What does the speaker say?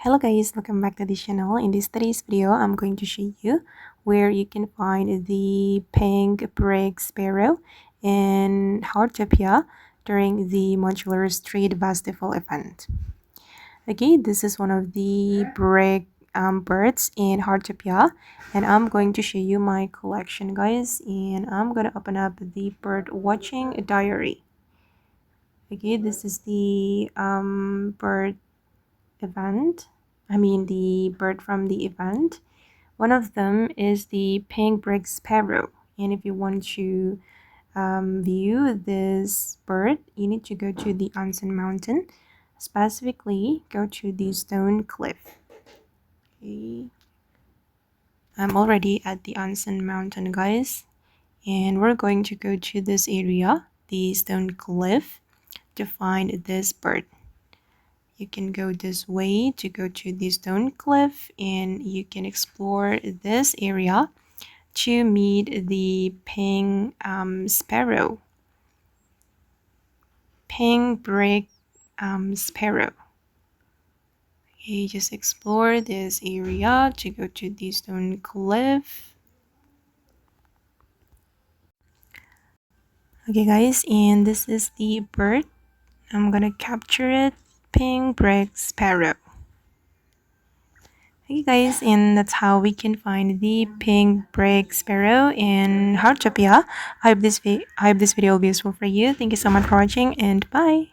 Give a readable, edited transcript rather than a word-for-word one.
Hello guys, welcome back to the channel. In this today's video, I'm going to show you where you can find the Pink Brick Sparrow in Heartopia during the Modular Street Festival event. Okay, this is one of the brick birds in Heartopia, and I'm going to show you my collection, guys. And I'm gonna open up the bird watching diary. Okay, this is the bird event. The bird from the event. One of them is the Pink Brick Sparrow. And if you want to view this bird, you need to go to the Anen Mountain. Specifically, go to the stone cliff. Okay. I'm already at the Anen Mountain, guys. And we're going to go to this area, the stone cliff, to find this bird. You can go this way to go to the stone cliff, and you can explore this area to meet the pink sparrow. Pink Brick Sparrow. Okay, just explore this area to go to the stone cliff. Okay guys, and this is the bird. I'm gonna capture it. Pink Brick Sparrow. Okay guys, and that's how we can find the Pink Brick Sparrow in Heartopia. I hope this video will be useful for you. Thank you so much for watching, and bye.